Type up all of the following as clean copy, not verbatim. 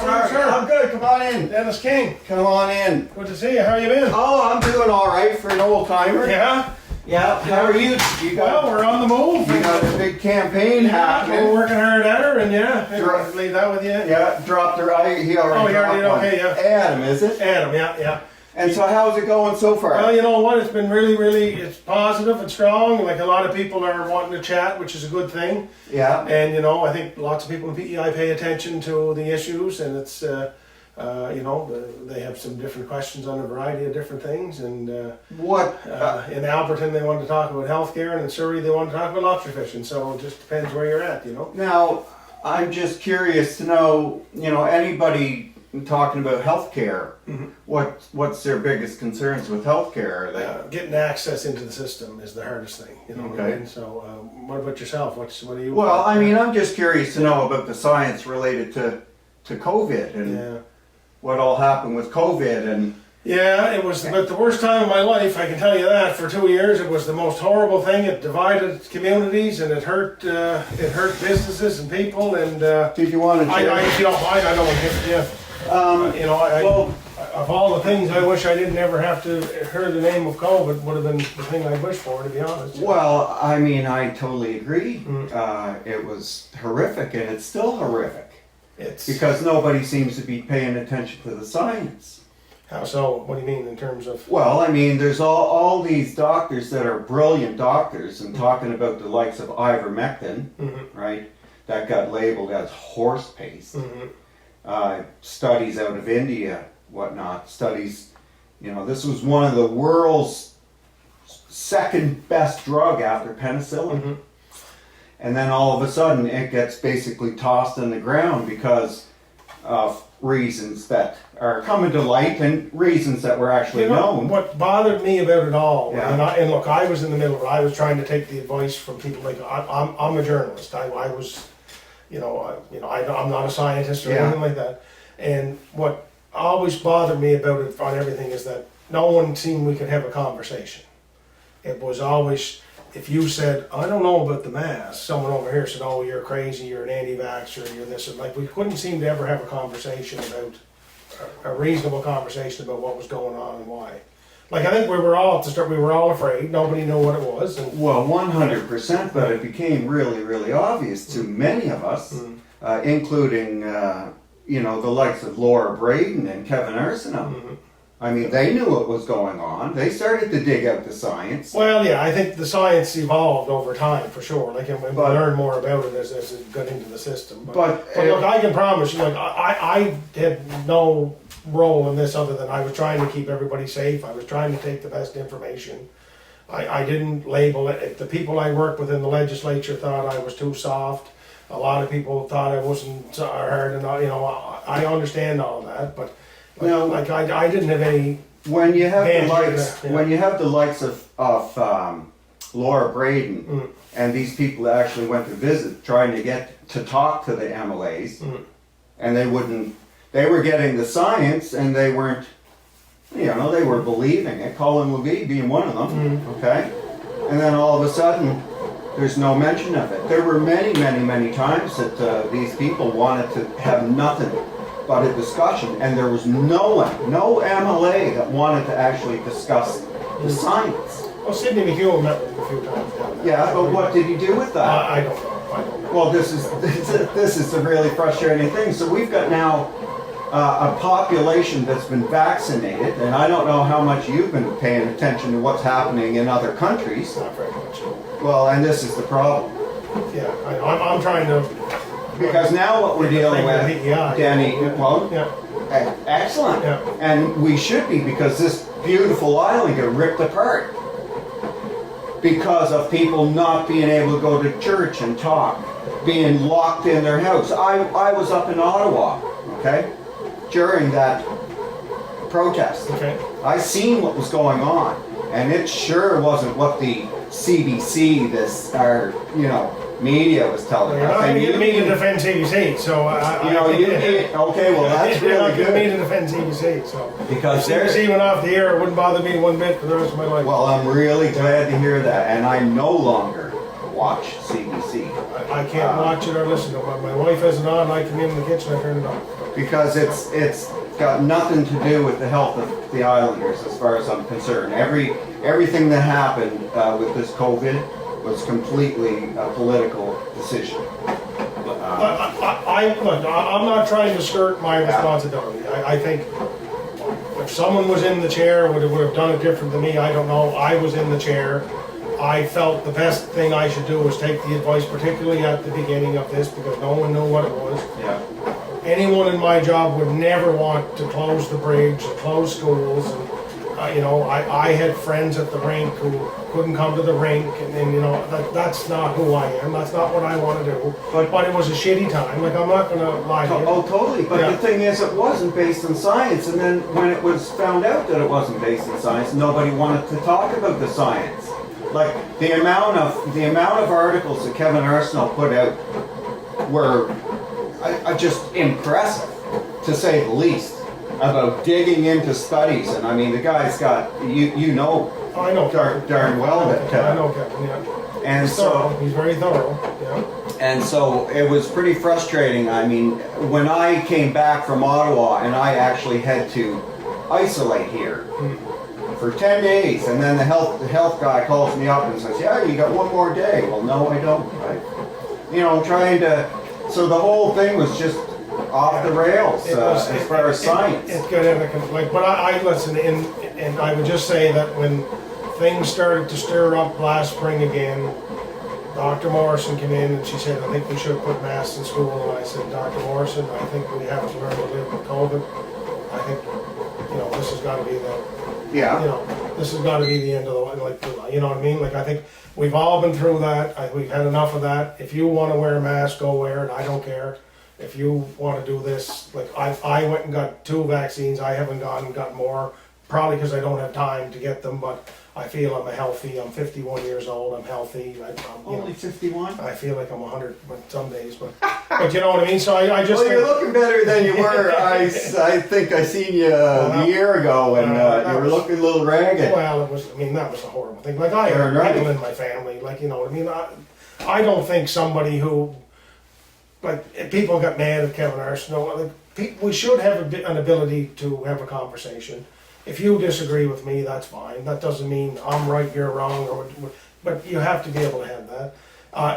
are you, sir? I'm good. Come on in. Dennis King. Come on in. Good to see you. How you been? Oh, I'm doing all right for an old timer. Yeah. Yeah. How are you? Well, we're on the move. You got a big campaign We're happening. working hard at her, and Dro- I'll leave that with you. Yeah. Dropped her. He already. Oh, you already dropped okay, one. yeah. Adam, is it? Adam, yeah. And so, how's it going so far? Well, you know what? It's been really, it's positive and strong. Like a lot of people are wanting to chat, which is a good thing. Yeah. And you know, I think lots of people in PEI pay attention to the issues, and it's you know, they have some different questions on a variety of different things. And What? in Alberton, they wanted to talk about healthcare, and in Surrey, they wanted to talk about lobster fishing. So it just depends where you're at, you know. Now, I'm just curious to know. Anybody talking about healthcare? Mhm. What's their biggest concerns with healthcare? Are they? Getting access into the system is the hardest thing, you know. What I Okay. mean? So, what about yourself? What do you? Well, I mean, I'm just curious to know about the science related to COVID and Yeah. what all happened with COVID and. Yeah, it was about the worst time of my life, I can tell you that. For 2 years, it was the most horrible thing. It divided communities, and it hurt businesses and people. And Did you want to share? if you don't mind, I don't want to give it to you. You know, well, of all the things I wish I didn't ever have to hear the name of COVID, would have been the thing I wished for, to be honest. well, I mean, I totally agree. Mm. It was horrific, and it's still horrific It's because nobody seems to be paying attention to the science. how so? What do you mean in terms of? Well, I mean, there's all these doctors that are brilliant doctors and talking about the likes of ivermectin, Mhm. right? That got labeled as horse paste. Mhm. Studies out of India, whatnot, studies, this was one of the world's second best drug after penicillin. Mhm. And then all of a sudden it gets basically tossed in the ground because of reasons that are coming to light and reasons that were actually You know, known. what bothered me about it all, Yeah. and look, I was in the middle of it. I was trying to take the advice from people like I'm a journalist. I was, I'm not a scientist or Yeah. anything like that. And what always bothered me about it on everything is that no one seemed we could have a conversation. It was always, if you said, I don't know about the mask, someone over here said, oh, you're crazy, you're an anti-vaxxer, you're this, and like, we couldn't seem to ever have a conversation about, a reasonable conversation about what was going on and why. Like, I think we were all afraid, nobody knew what it was, and Well, 100%, but it became really, really obvious to many of us, including, the likes of Laura Braden and Kevin Arsenault. Mhm. I mean, they knew what was going on. They started to dig out the science. Well, yeah, I think the science evolved over time for sure. Like, and we But- learned more about it as it got into the system. But, look, I can promise you, like, I had no role in this other than I was trying to keep everybody safe. I was trying to take the best information. I didn't label it. If the people I worked with in the legislature thought I was too soft, a lot of people thought I wasn't hard enough. I understand all that, but No. like I didn't have any. when you have Yeah, the likes, yeah. when you have the likes of Laura Braden Mm. and these people that actually went to visit, trying to get to talk to the MLAs, Mm. and they were getting the science, and they weren't, they were believing it. Colin Levy being one of them, okay, and then all of a sudden, there's no mention of it. There were many, many, many times that these people wanted to have nothing but a discussion, and there was no MLA that wanted to actually discuss the science. Well, Sidney McHugh met with him a few times down there. Yeah, but what did he do with that? I don't know. Well, this is the really frustrating thing. So we've got now a population that's been vaccinated, and I don't know how much you've been paying attention to what's happening in other countries. Not very much. Well, and this is the problem. Yeah, I'm trying to. Because now what we're dealing with, Yeah, Danny, yeah. well, Yeah. excellent. Yeah. And we should be, because this beautiful island got ripped apart because of people not being able to go to church and talk, being locked in their house. I was up in Ottawa, okay, during that protest. Okay. I seen what was going on, and it sure wasn't what the CBC, our media was telling You're us. not going And to get you- me to defend CBC, so okay, well that's you're not really getting me to good. defend CBC, so Because if CBC went off the air, it wouldn't bother me one bit for the rest of my life. Well, I'm really glad to hear that, and I no longer watch CBC. I can't watch it or listen to it. My wife has it on, I come in the kitchen, I turn it on. Because it's got nothing to do with the health of the Islanders, as far as I'm concerned. Everything that happened with this COVID was completely a political decision. Look, I'm not trying to skirt my responsibility. I think if someone was in the chair, would have done it different than me, I don't know. I was in the chair. I felt the best thing I should do was take the advice, particularly at the beginning of this, because no one knew what it was. Yeah. Anyone in my job would never want to close the bridge, close schools. And, you know, I had friends at the rink who couldn't come to the rink, and you know, that's not who I am. That's not what I want to do. But it was a shitty time. Like, I'm not going to lie to you. Oh, totally. But Yeah. the thing is, it wasn't based on science. And then when it was found out that it wasn't based on science, nobody wanted to talk about the science. Like the amount of articles that Kevin Arsenault put out were just impressive, to say the least, about digging into studies. And I mean, the guy's got you know I know darn well that. I know Kevin. Yeah. And He's thorough. He's very thorough. Yeah. And so it was pretty frustrating. I mean, when I came back from Ottawa and I actually had to isolate here for 10 days, and then the health guy calls me up and says, "Yeah, you got one more day." Well, no, I don't. Trying to. So the whole thing was just off the rails as far as science. It's good, but I listen, and I would just say that when things started to stir up last spring again, Dr. Morrison came in and she said, "I think we should put masks in school." And I said, "Dr. Morrison, I think we have to learn to live with COVID. I think, this has got to be this has got to be the end of the line. Like, you know what I mean? Like, I think we've all been through that. We've had enough of that. If you want to wear a mask, go wear it. I don't care. If you want to do this, like I went and got 2 vaccines. I haven't got more, probably because I don't have time to get them. But I feel I'm healthy. I'm 51 years old. I'm healthy. Only 51? I feel like I'm 100 some days, but you know what I mean. So I just. Well, you're looking better than you were. I think I seen you a year ago, and you were looking a little ragged. Well, that was a horrible thing. Like, I have people in my family, like, you know what I mean. I don't think somebody who. Like, people got mad at Kevin Arsenault. Like, we should have an ability to have a conversation. If you disagree with me, that's fine. That doesn't mean I'm right, you're wrong, but you have to be able to have that.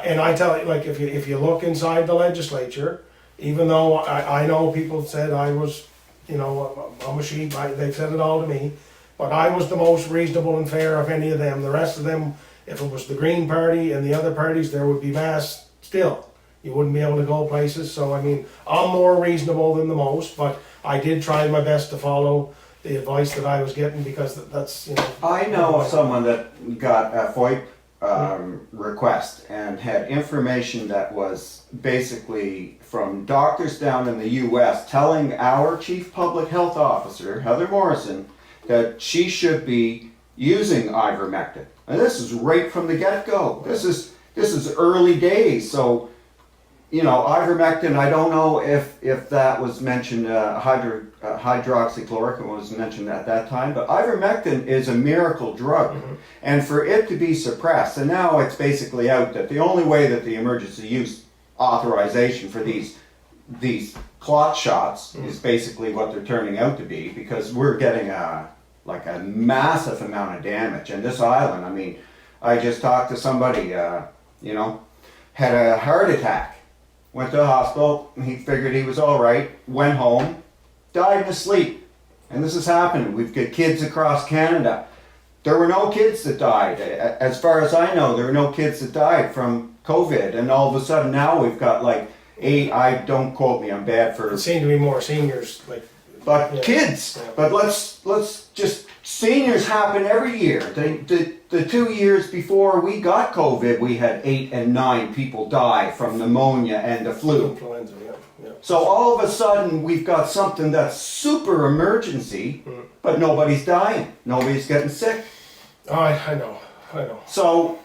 And I tell you, like, if you look inside the legislature, even though I know people said I was, I'm a sheep, they've said it all to me, but I was the most reasonable and fair of any of them. The rest of them, if it was the Green Party and the other parties, there would be masks still. You wouldn't be able to go places. So, I mean, I'm more reasonable than the most, but I did try my best to follow the advice that I was getting, because that's. I know of someone that got a FOIP request and had information that was basically from doctors down in the U.S. telling our chief public health officer, Heather Morrison, that she should be using ivermectin. And this is right from the get-go. This is early days, so. Ivermectin, I don't know if that was mentioned, hydroxychloroquine was mentioned at that time, but ivermectin is a miracle drug. Mm-hmm. And for it to be suppressed, and now it's basically out that the only way that the emergency use authorization for these clot shots is basically what they're turning out to be, because we're getting a massive amount of damage. And this island, I mean, I just talked to somebody, had a heart attack. Went to the hospital, he figured he was all right, went home, died in his sleep. And this is happening. We've got kids across Canada. There were no kids that died. As far as I know, there were no kids that died from COVID. And all of a sudden now we've got like 8, don't quote me, I'm bad for... It seemed to be more seniors, But kids, but let's just, seniors happen every year. The 2 years before we got COVID, we had 8 and 9 people die from pneumonia and the flu. Influenza, yeah. So all of a sudden, we've got something that's super emergency, but nobody's dying. Nobody's getting sick. Oh, I know. So,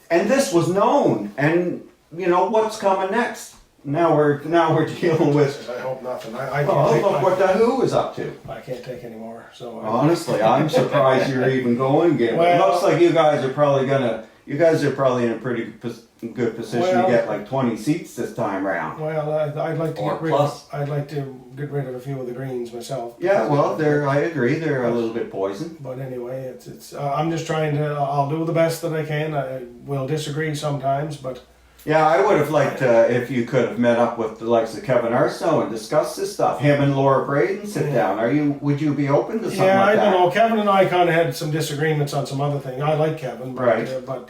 and this was known, and what's coming next? Now we're dealing with. I hope nothing. Look what the WHO is up to. I can't take any more. So honestly, I'm surprised you're even going again. Well, it looks like you guys are probably in a pretty in good position Well- to get like 20 seats this time round. Well, I'd like to Or get rid plus. of, I'd like to get rid of a few of the greens myself. Yeah, well, I agree, they're a little bit poison. But anyway, it's I'm just trying to, I'll do the best that I can. I will disagree sometimes, but Yeah, I would have liked if you could have met up with the likes of Kevin Arsenault and discussed this stuff. Him and Laura Braden sit Yeah. down. Would you be open to something yeah, like I don't that? know. Kevin and I kind of had some disagreements on some other thing. I like Kevin, but, Right. But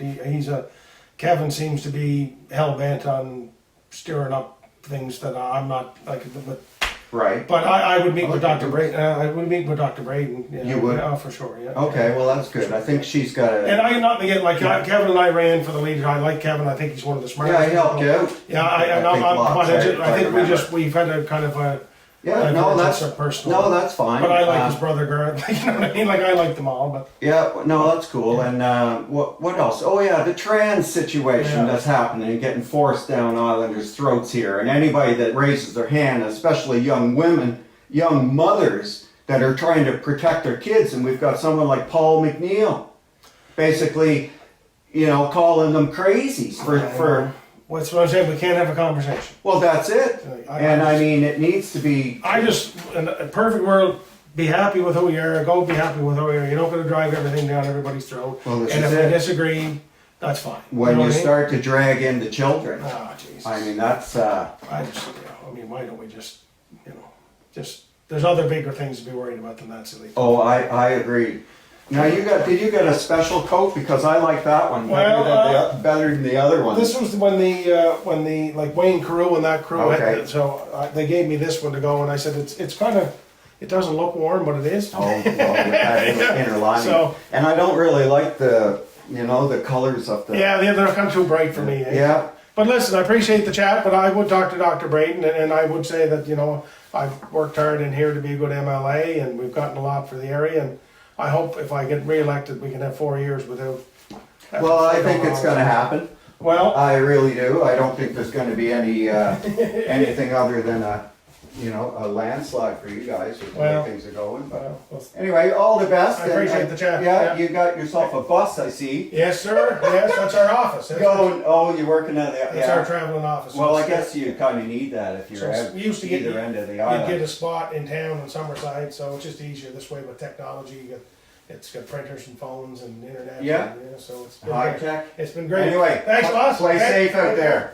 Kevin seems to be hell bent on stirring up things that I'm not like. Right. But I would meet with Okay. Dr. Braden. I would meet with Dr. Braden. Yeah, You would? Yeah, for sure. Yeah. Okay, well that's good. I think she's got And a. I not again like Yeah. Kevin and I ran for the leader. I like Kevin. I think he's one of the smartest. Yeah, he helped you out. Yeah, and I think lots, but I think I remember. we've had a kind of a Yeah, no, that's a personal. no, that's fine. But I like his brother Garrett. You know what I mean? Like I like them all, but Yeah, no, that's cool. And what else? Oh yeah, the trans situation Yeah. that's happening, getting forced down Islanders' throats here, and anybody that raises their hand, especially young women, young mothers that are trying to protect their kids, and we've got someone like Paul McNeil, basically, calling them crazies for. what's what I'm saying? We can't have a conversation. Well, that's it. And I mean, it needs to be. I just in a perfect world. Be happy with who you are. Go be happy with who you are. You're not going to drive everything down everybody's throat. Well, this and is if we it. disagree, that's fine. When know you what I mean? start to drag in the children, Ah, Jesus. I mean, that's. I mean, why don't we just, there's other bigger things to be worried about than that silly. Oh, I agree. Now did you get a special coat? Because I like that one Well, better than the other one. This was when the like Wayne Carew and that crew had Okay. it, so they gave me this one to go, and I said it's kind of, it doesn't look warm, but it is. Oh, well, with that inner lining. So- and I don't really like the colors of the. Yeah, they're kind of too bright for me. Eh? Yeah. But listen, I appreciate the chat, but I would talk to Dr. Braden, and I would say that I've worked hard in here to be a good MLA, and we've gotten a lot for the area, and I hope if I get re-elected, we can have 4 years without. Well, I think it's going to happen. Well, I really do. I don't think there's going to be any anything other than a landslide for you guys with the way Well, things are going. But well, anyway, all the best. I and appreciate the chat. Yeah, Yeah. you got yourself a bus, I see. yes, sir. Yes, that's our office. That's, You're working at the. that's our Yeah. traveling office. Well, I guess you kind of need that if you're So at we used to get- either end of the you island. get a spot in town on Summerside, so it's just easier this way with technology. It's got printers and phones and internet. Yeah. So it's been High great. tech. It's been great. Anyway, Thanks, boss. play Okay. safe out there.